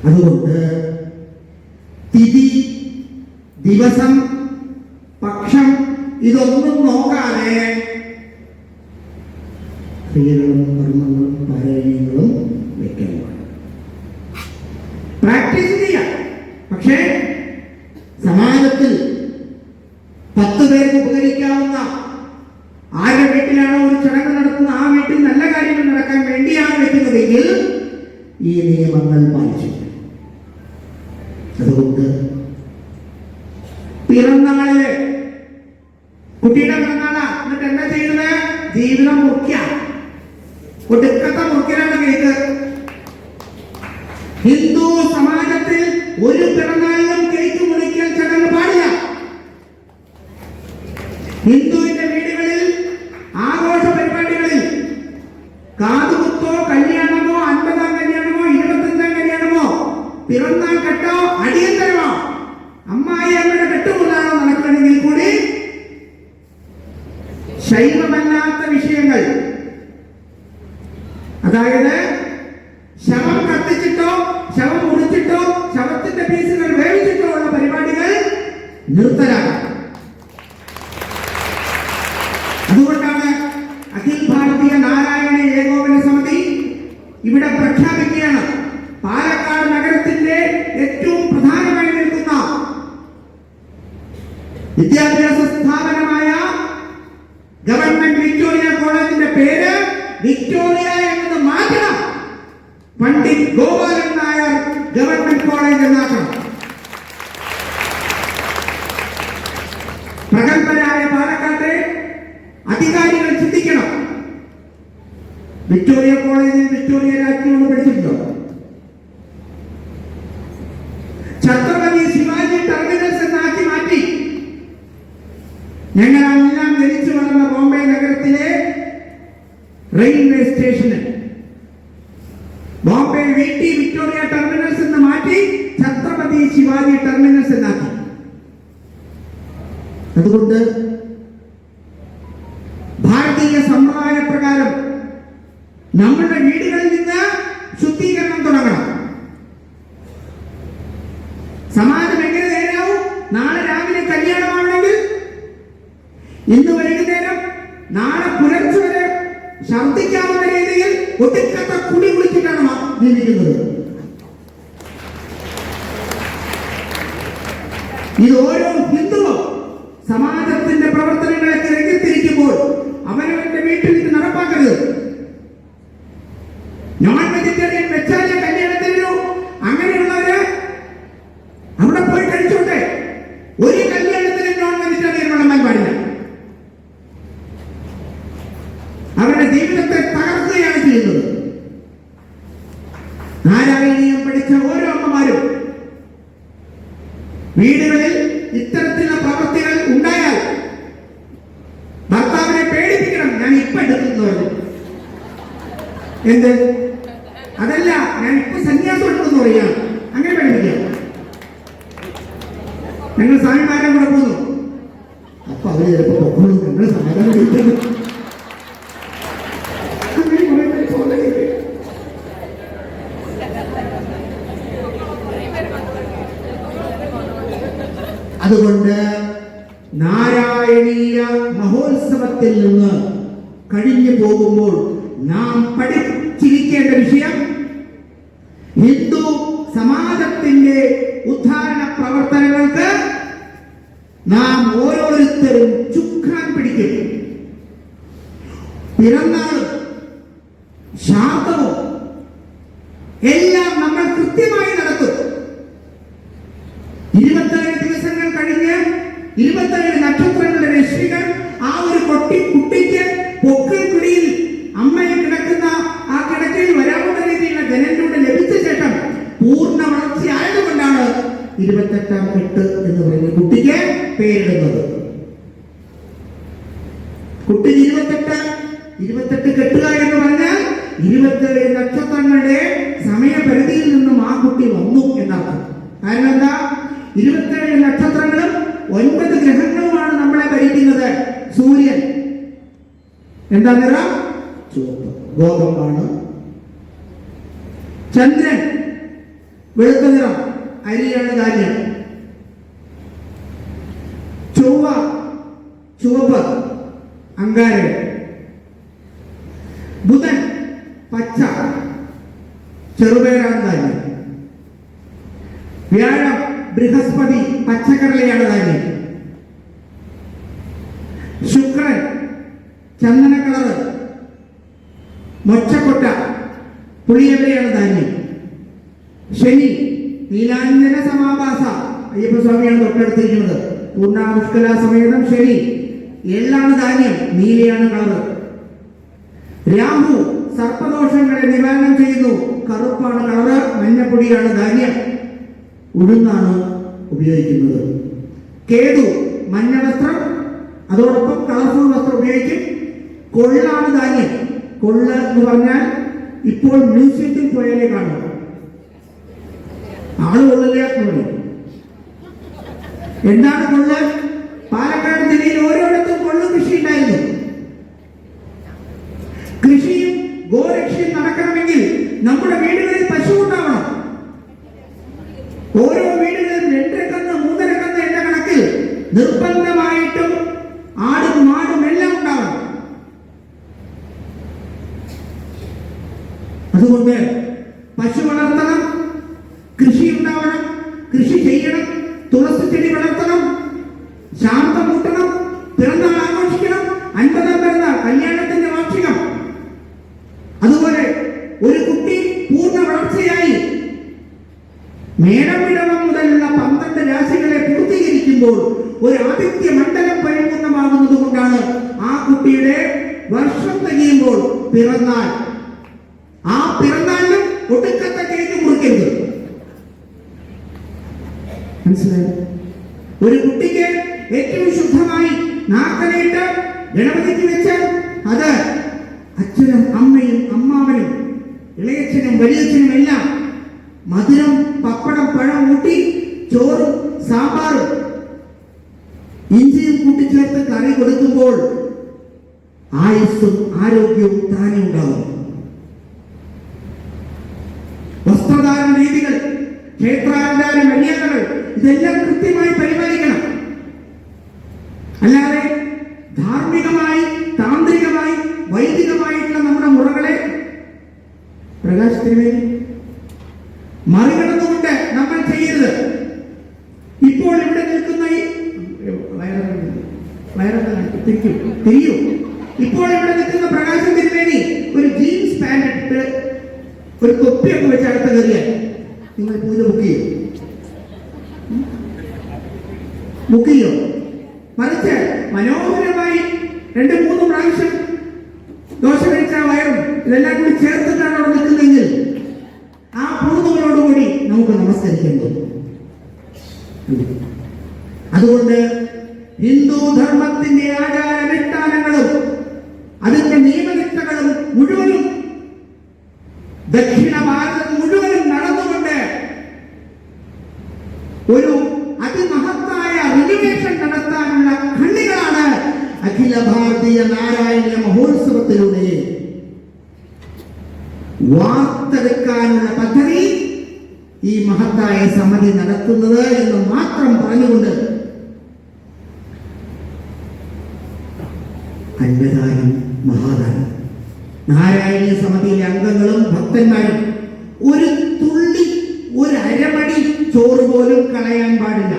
അതുകൊണ്ട് തിഥി, ദിവസം, പക്ഷം ഇതൊന്നും നോക്കാതെ ക്രിയകളും കർമ്മങ്ങളും പാരായണങ്ങളും വെക്കണം, പ്രാക്ടീസ് ചെയ്യാം. പക്ഷേ സമാജത്തിൽ 10 പേർക്ക് ഉപകരിക്കാവുന്ന, ആരുടെ വീട്ടിലാണോ ഒരു ചടങ്ങ് നടത്തുന്ന ആ വീട്ടിൽ നല്ല കാര്യങ്ങൾ നടക്കാൻ വേണ്ടിയാണ് വെക്കുന്നതെങ്കിൽ ഈ നിയമങ്ങൾ പാലിച്ചു. അതുകൊണ്ട് പിറന്നാളില് കുട്ടിയുടെ പിറന്നാളാ, എന്നിട്ട് എന്താ ചെയ്യുന്നത്? ജീവിതം മുഖ്യ ഒടുക്കത്തെ മുഖ്യനാണ് കേക്ക്. ഹിന്ദു സമാജത്തിൽ ഒരു പിറന്നാളിലും കേക്ക് മുറിക്കൽ ചടങ്ങ് പാടില്ല. ഹിന്ദുവിന്റെ വീടുകളിൽ ആഘോഷ പരിപാടികളിൽ കാതുകുത്തോ, കല്യാണമോ, 50ാം കല്യാണമോ, 25ാം കല്യാണമോ, പിറന്നാൾ കെട്ടോ, അടിയന്തരമോ, അമ്മായി അമ്മയുടെ കെട്ടുമുള്ളാണോ നടക്കണമെങ്കിൽ കൂടി ശൈവമല്ലാത്ത വിഷയങ്ങൾ, അതായത് ശവം കത്തിച്ചിട്ടോ, ശവം മുറിച്ചിട്ടോ, ശവത്തിന്റെ പീസുകൾ വേവിച്ചിട്ടോ ഉള്ള പരിപാടികൾ നിർത്തലാക്കാം. അതുകൊണ്ടാണ് അഖിൽ ഭാരതീയ നാരായണ ഏകോപന സമിതി ഇവിടെ പ്രഖ്യാപിക്കുകയാണ്, പാലക്കാട് നഗരത്തിന്റെ ഏറ്റവും പ്രധാനമായി നിൽക്കുന്ന വിദ്യാഭ്യാസ സ്ഥാപനമായ ഗവൺമെന്റ് വിക്ടോറിയ കോളേജിന്റെ പേര് വിക്ടോറിയ എന്നത് മാറ്റണം. പണ്ഡിറ്റ് ഗോപാലൻ നായർ ഗവൺമെന്റ് കോളേജ് എന്നാക്കണം. പ്രഗത്ഭരായ പാലക്കാട്ടെ അധികാരികൾ ചിന്തിക്കണം. വിക്ടോറിയ കോളേജിൽ വിക്ടോറിയ രാജ്ഞിയോട് പഠിച്ചിട്ടുണ്ടോ? ഛത്രപതി ശിവാജി ടെർമിനൽസ് എന്നാക്കി മാറ്റി. ഞങ്ങളെല്ലാം ജനിച്ചു വളർന്ന ബോംബെ നഗരത്തിലെ റെയിൽവേ സ്റ്റേഷന് ബോംബെ വീട്ടി വിക്ടോറിയ ടെർമിനൽസ് എന്ന് മാറ്റി ഛത്രപതി ശിവാജി ടെർമിനൽസ് എന്നാക്കി. അതുകൊണ്ട് സമ്പ്രദായ പ്രകാരം നമ്മുടെ വീടുകളിൽ നിന്ന് ശുദ്ധീകരണം തുടങ്ങണം. സമാജം എങ്ങനെ നേരാവും? നാളെ രാവിലെ കല്യാണമാണെങ്കിൽ ഇന്ന് വൈകുന്നേരം നാളെ പുലർച്ചെ വരെ ഛർദ്ദിക്കാവുന്ന രീതിയിൽ ഒടുക്കത്ത കുടി കുളിച്ചിട്ടാണ് ജീവിക്കുന്നത്. ഇത് ഓരോ ഹിന്ദുവും സമാജത്തിന്റെ പ്രവർത്തനങ്ങളൊക്കെ രംഗത്തിരിക്കുമ്പോൾ അവനവന്റെ വീട്ടിൽ ഇത് നടപ്പാക്കരുത്. നോൺ വെജിറ്റേറിയൻ വെച്ചാല് കല്യാണത്തിനോ അങ്ങനെയുള്ളവര് അവിടെ പോയി കഴിച്ചോട്ടെ. ഒരു കല്യാണത്തിനും നോൺ വെജിറ്റേറിയൻ വിളമ്പാൻ പാടില്ല. അവരുടെ ജീവിതത്തെ തകർക്കുകയാണ് ചെയ്യുന്നത്. നാരായണീയം പഠിച്ച ഓരോ അമ്മമാരും വീടുകളിൽ ഇത്തരത്തിലുള്ള പ്രവൃത്തികൾ ഉണ്ടായാൽ ഭർത്താവിനെ പേടിപ്പിക്കണം. ഞാൻ ഇപ്പൊ എടുക്കുന്നു പറഞ്ഞു. എന്ത്? അതല്ല, ഞാൻ ഇപ്പൊ സന്യാസം എടുക്കുന്നു പറയാം. അങ്ങനെ പേടിപ്പിക്കാം. ഞങ്ങൾ സ്വാമിമാരെ കൂടെ പോന്നു. അപ്പൊ അവര് ചിലപ്പോ പൊക്കോളൂ, ഞങ്ങൾ സമാധാനം കഴിക്കുന്നു. അതുകൊണ്ട് നാരായണീയ മഹോത്സവത്തിൽ നിന്ന് കഴിഞ്ഞു പോകുമ്പോൾ നാം പഠിച്ചിരിക്കേണ്ട വിഷയം ഹിന്ദു സമാജത്തിന്റെ ഉദ്ധാരണ പ്രവർത്തനങ്ങൾക്ക് നാം ഓരോരുത്തരും ചുക്കാൻ പിടിക്കും. പിറന്നാളും ശാന്തവും എല്ലാം നമ്മൾ കൃത്യമായി നടത്തും. 27 ദിവസങ്ങൾ കഴിഞ്ഞ് 27 നക്ഷത്രങ്ങളുടെ രശ്മികൾ ആ ഒരു കുട്ടിക്ക് പൊക്കിൾക്കുടിയിൽ അമ്മയെ കിടക്കുന്ന ആ കിടക്കയിൽ വരാവുന്ന രീതിയിലുള്ള ജനലിലൂടെ ലഭിച്ച ശേഷം പൂർണ്ണ വളർച്ചയായതുകൊണ്ടാണ് 28ാം കെട്ട് എന്ന് പറയുന്ന കുട്ടിക്ക് പേരിടുന്നത്. കുട്ടിക്ക് 28 കെട്ടുക എന്ന് പറഞ്ഞാൽ 27 നക്ഷത്രങ്ങളുടെ സമയപരിധിയിൽ നിന്നും ആ കുട്ടി വന്നു എന്നർത്ഥം. കാരണം എന്താ? 27 നക്ഷത്രങ്ങളും 9 ഗ്രഹങ്ങളുമാണ് നമ്മളെ ഭരിക്കുന്നത്. സൂര്യൻ എന്താ നിറം? ചുവപ്പ്, ഗോതമ്പാണ്. ചന്ദ്രൻ വെളുത്ത നിറം, അരിയാണ്, ധാന്യം. ചൊവ്വ ചുവപ്പ്, അങ്കാരം. ബുധൻ പച്ച, ചെറുപയറാണ് ധാന്യം. വ്യാഴം ബൃഹസ്പതി, പച്ചക്കടലയാണ് ധാന്യം. ശുക്രൻ ചന്ദന കളറ്, മൊച്ചക്കൊട്ട, പുളിയവരെയാണ് ധാന്യം. ശനി നീലാഞ്ജന സമാഭാസ, അയ്യപ്പസ്വാമിയാണ് തൊട്ടടുത്തിരിക്കുന്നത്. പൂർണ്ണാമുഷ്കല സമേതം ശനി, എള്ളാണ് ധാന്യം, നീലയാണ് കളറ്. രാഹു സർപ്പദോഷങ്ങളെ നിവാരണം ചെയ്യുന്നു, കറുപ്പാണ് കളറ്, മഞ്ഞപ്പൊടിയാണ് ധാന്യം, ഉഴുന്നാണ് ഉപയോഗിക്കുന്നത്. കേതു മഞ്ഞ വസ്ത്രം, അതോടൊപ്പം കളർഫുൾ വസ്ത്രം ഉപയോഗിക്കും. കൊള്ളാണ് ധാന്യം. കൊള്ള എന്ന് പറഞ്ഞാൽ ഇപ്പോൾ മ്യൂസിയത്തിൽ പോയാലേ കാണും. ആള് കൊള്ളില്ല എന്ന് പറയും. എന്താണ് കൊള്ള്? പാലക്കാട് ജില്ലയിൽ ഓരോരിടത്തും കൊള്ളു കൃഷി ഉണ്ടായിരുന്നു. കൃഷിയും ഗോരക്ഷയും നടക്കണമെങ്കിൽ നമ്മുടെ വീടുകളിൽ പശു ഉണ്ടാവണം. ഓരോ വീടുകളിൽ 2 കന്ന് 3 കന്ന് എന്ന കണക്കിൽ നിർബന്ധമായിട്ടും ആടും മാടും എല്ലാം ഉണ്ടാവണം. അതുകൊണ്ട് പശു വളർത്തണം, കൃഷി ഉണ്ടാവണം, കൃഷി ചെയ്യണം, തുളസി ചെടി വളർത്തണം, ശാന്തം കൂട്ടണം, പിറന്നാൾ ആഘോഷിക്കണം, 50ാം പിറന്നാൾ, കല്യാണത്തിന്റെ വാർഷികം. അതുപോലെ ഒരു കുട്ടി പൂർണ്ണ വളർച്ചയായി മേടമിടവം മുതലുള്ള 12 രാശികളെ പൂർത്തീകരിക്കുമ്പോൾ ഒരു ആദിത്യ മണ്ഡലം പരിപൂർണമാകുന്നത് കൊണ്ടാണ് ആ കുട്ടിയുടെ വർഷം തികയുമ്പോൾ പിറന്നാൾ. ആ പിറന്നാളിലും ഒടുക്കത്തെ കേക്ക് മുറിക്കരുത്. മനസ്സിലായോ? ഒരു കുട്ടിക്ക് ഏറ്റവും ശുദ്ധമായി നാക്കനയിട്ട് ഗണപതിക്ക് വെച്ച് അത് അച്ഛനും അമ്മയും അമ്മാവനും ഇളയച്ഛനും വലിയച്ഛനും എല്ലാം മധുരം, പപ്പടം, പഴം കൂട്ടി ചോറും സാമ്പാറും ഇഞ്ചിയും കൂട്ടിച്ചേർത്ത് കറി കൊടുക്കുമ്പോൾ ആയുസ്സും ആരോഗ്യവും താനെ ഉണ്ടാകും. വസ്ത്രധാരണ രീതികൾ, ക്ഷേത്രാചാര മര്യാദകൾ ഇതെല്ലാം കൃത്യമായി പരിപാലിക്കണം. അല്ലാതെ ധാർമ്മികമായി, താന്ത്രികമായി, വൈദികമായിട്ടുള്ള നമ്മുടെ മുറകളെ പ്രകാശത്തിന് വേണ്ടി മറികടന്നുകൊണ്ട് നമ്മൾ ചെയ്യരുത്. ഇപ്പോൾ ഇവിടെ നിൽക്കുന്ന ഈ തിരിയൂ ഇപ്പോൾ ഇവിടെ നിൽക്കുന്ന പ്രകാശം തിരുമേനി ഒരു ജീൻസ് പാന്റ് ഇട്ട് ഒരു തൊപ്പിയൊക്കെ വെച്ച് അടുത്ത് കയറിയാൽ നിങ്ങൾ പൂജ ബുക്ക് ചെയ്യോ? മറിച്ച് മനോഹരമായി 2-3 പ്രാവശ്യം ദോശ കഴിച്ച വയറും ഇതെല്ലാം കൂടി ചേർത്തിട്ടാണ് അവിടെ നിൽക്കുന്നതെങ്കിൽ ആ പൂർണ്ണതയോടുകൂടി നമുക്ക് നമസ്കരിക്കാൻ തോന്നും. അതുകൊണ്ട് ഹിന്ദു ധർമ്മത്തിന്റെ ആചാരാനുഷ്ഠാനങ്ങളും അതിന്റെ നിയമനിഷ്ഠകളും മുഴുവനും ദക്ഷിണ ഭാരതം മുഴുവനും നടന്നുകൊണ്ട് ഒരു അതിമഹത്തായ റിനിവേഷൻ നടത്താനുള്ള ഖണ്ഡികളാണ് അഖില ഭാരതീയ നാരായണ മഹോത്സവത്തിലൂടെ വാർത്തെടുക്കാനുള്ള പദ്ധതി ഈ മഹത്തായ സമിതി നടത്തുന്നത് എന്ന് മാത്രം പറഞ്ഞുകൊണ്ട് അന്നദാനം മഹാദാനം. നാരായണീയ സമിതിയിലെ അംഗങ്ങളും ഭക്തന്മാരും ഒരു തുള്ളി, ഒരു അരമണി ചോറ് പോലും കളയാൻ പാടില്ല.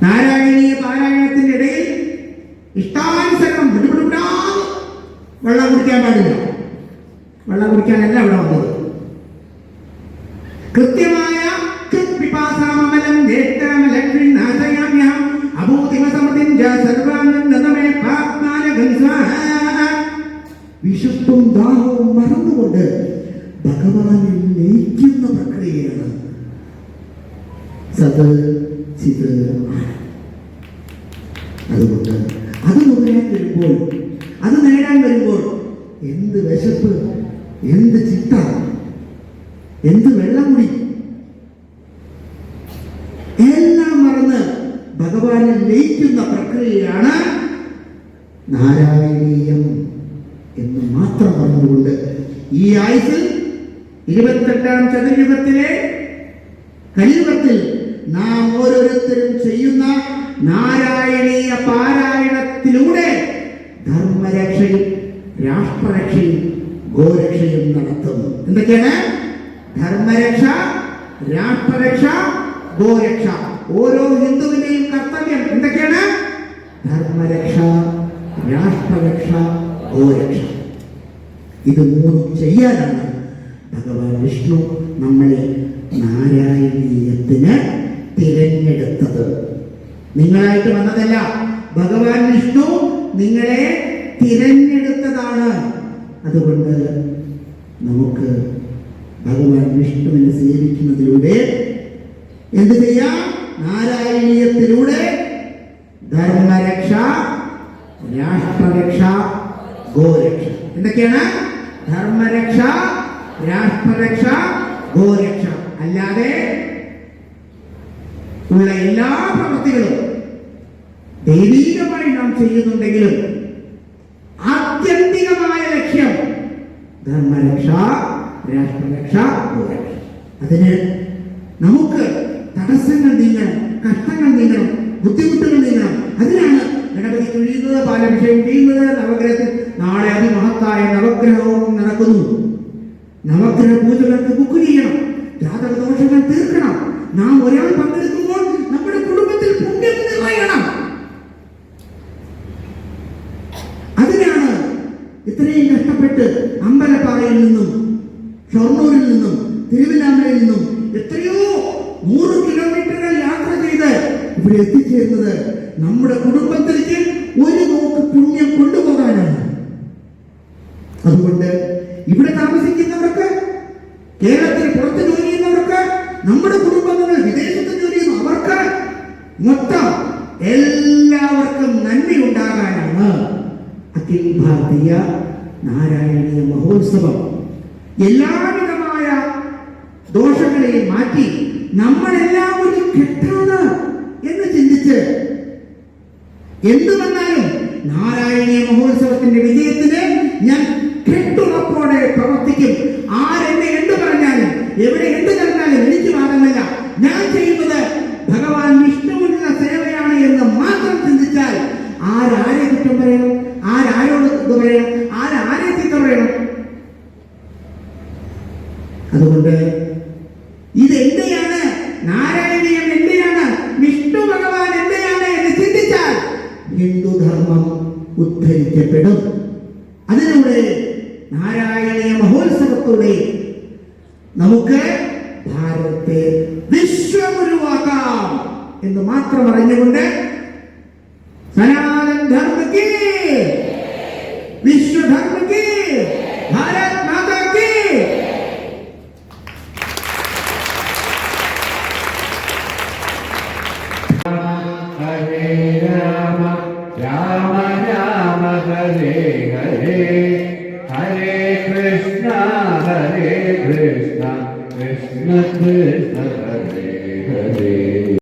നാരായണീയ പാരായണത്തിനിടയിൽ ഇഷ്ടാനുസരണം വെള്ളം കുടിക്കാൻ പാടില്ല. വെള്ളം കുടിക്കാനല്ല അവിടെ വന്നത്. കൃത്യമായ വിശുദ്ധവും ദാഹവും മറന്നുകൊണ്ട് ഭഗവാനിൽ ലയിക്കുന്ന പ്രക്രിയയാണ് സത് ചിത്. അതുകൊണ്ട് അത് നേടാൻ വരുമ്പോൾ എന്ത് വിശപ്പ്, എന്ത് ചിട്ട, എന്ത് വെള്ളം കുടി എല്ലാം മറന്ന് ഭഗവാനിൽ ലയിക്കുന്ന പ്രക്രിയയാണ് നാരായണീയം എന്ന് മാത്രം പറഞ്ഞുകൊണ്ട് ഈ ആയുസിൽ 28ാം ചതുർയുഗത്തിലെ കലിയുഗത്തിൽ നാം ഓരോരുത്തരും ചെയ്യുന്ന നാരായണീയ പാരായണത്തിലൂടെ ധർമ്മരക്ഷയും രാഷ്ട്രരക്ഷയും ഗോരക്ഷയും നടത്തും. എന്തൊക്കെയാണ്? ധർമ്മരക്ഷ, രാഷ്ട്രരക്ഷ, ഗോരക്ഷ. ഓരോ ഹിന്ദുവിന്റെയും കർത്തവ്യം എന്തൊക്കെയാണ്? ധർമ്മരക്ഷ, രാഷ്ട്രരക്ഷ, ഗോരക്ഷ. ഇത് മൂന്നും ചെയ്യാനാണ് ഭഗവാൻ വിഷ്ണു നമ്മളെ നാരായണീയത്തിന് തിരഞ്ഞെടുത്തത്. നിങ്ങളായിട്ട് വന്നതല്ല, ഭഗവാൻ വിഷ്ണു നിങ്ങളെ തിരഞ്ഞെടുത്തതാണ്. അതുകൊണ്ട് നമുക്ക് ഭഗവാൻ വിഷ്ണുവിനെ സേവിക്കുന്നതിലൂടെ എന്ത് ചെയ്യാം? നാരായണീയത്തിലൂടെ ധർമ്മരക്ഷ, രാഷ്ട്രരക്ഷ, ഗോരക്ഷ. എന്തൊക്കെയാണ്? ധർമ്മരക്ഷ, രാഷ്ട്രരക്ഷ, ഗോരക്ഷ. അല്ലാതെ ഉള്ള എല്ലാ പ്രവൃത്തികളും ദൈവീകമായി നാം ചെയ്യുന്നുണ്ടെങ്കിലും ആത്യന്തികമായ ലക്ഷ്യം ധർമ്മരക്ഷ, രാഷ്ട്രരക്ഷ, ഗോരക്ഷ. അതിന് നമുക്ക് തടസ്സങ്ങൾ നീങ്ങണം, കഷ്ടങ്ങൾ നീങ്ങണം, ബുദ്ധിമുട്ടുകൾ നീങ്ങണം. അതിനാണ് ഗണപതി കഴിയുന്നത്, പാലഭിഷേകം ചെയ്യുന്നത്, നവഗ്രഹത്തിൽ നാളെ അതിമഹത്തായ നവഗ്രഹവും നടക്കുന്നു. നവഗ്രഹ പൂജകൾക്ക് ബുക്ക് ചെയ്യണം, ജാതക ദോഷങ്ങൾ തീർക്കണം. നാം ഒരാൾ പങ്കെടുക്കുമ്പോൾ നമ്മുടെ കുടുംബത്തിൽ പുണ്യം നിറയണം. അതിനാണ് ഇത്രയും കഷ്ടപ്പെട്ട് അമ്പലപ്പാറയിൽ നിന്നും, ഷൊർണൂരിൽ നിന്നും, തിരുവല്ലാമലയിൽ നിന്നും എത്രയോ 100 കിലോമീറ്ററുകൾ യാത്ര ചെയ്ത് ഇവിടെ എത്തിച്ചേരുന്നത്. നമ്മുടെ കുടുംബത്തിലേക്ക് ഒരു നോക്ക് പുണ്യം കൊണ്ടുപോകാനാണ്. അതുകൊണ്ട് ഇവിടെ താമസിക്കുന്നവർക്ക്, കേരളത്തിന് പുറത്ത് ജോലി ചെയ്യുന്നവർക്ക്, നമ്മുടെ കുടുംബങ്ങൾ വിദേശത്ത് ജോലി ചെയ്യുന്നു, അവർക്ക് മൊത്തം എല്ലാവർക്കും നന്മയുണ്ടാകാനാണ് അഖില ഭാരതീയ നാരായണീയ മഹോത്സവം. എല്ലാവിധമായ ദോഷങ്ങളെയും മാറ്റി നമ്മളെല്ലാം ഒരു കെട്ടാണ് എന്ന് ചിന്തിച്ച് എന്ത് വന്നാലും നാരായണീയ മഹോത്സവത്തിന്റെ വിജയത്തിന് ഞാൻ കെട്ടുറപ്പോടെ പ്രവർത്തിക്കും. ആരെന്നെ എന്ത് പറഞ്ഞാലും എവിടെ എന്ത് നടന്നാലും എനിക്ക് വാദമല്ല. ഞാൻ ചെയ്യുന്നത് ഭഗവാൻ വിഷ്ണുവിനുള്ള സേവയാണ് എന്ന് മാത്രം ചിന്തിച്ചാൽ ആരാരെ കുറ്റം പറയണം, ആരാരോട് ഇത് പറയണം, ആരാരെ ചീത്ത പറയണം? അതുകൊണ്ട് ഇത് എന്റെയാണ്, നാരായണീയം എന്റെയാണ്, വിഷ്ണു ഭഗവാൻ എന്റെയാണ് എന്ന് ചിന്തിച്ചാൽ ഹിന്ദുധർമ്മം ഉദ്ധരിക്കപ്പെടും. അതിലൂടെ നാരായണീയ മഹോത്സവത്തോടെ നമുക്ക് ഭാരതത്തെ വിശ്വഗുരുവാക്കാം എന്ന് മാത്രം അറിഞ്ഞുകൊണ്ട് സനാതൻ ധർമ്മ കി, വിശ്വധർമ്മ കി, ഭാരത് മാതാ കി. ഹരേ രാമ രാമ രാമ ഹരേ ഹരേ, ഹരേ കൃഷ്ണ കൃഷ്ണ കൃഷ്ണ ഹരേ ഹരേ.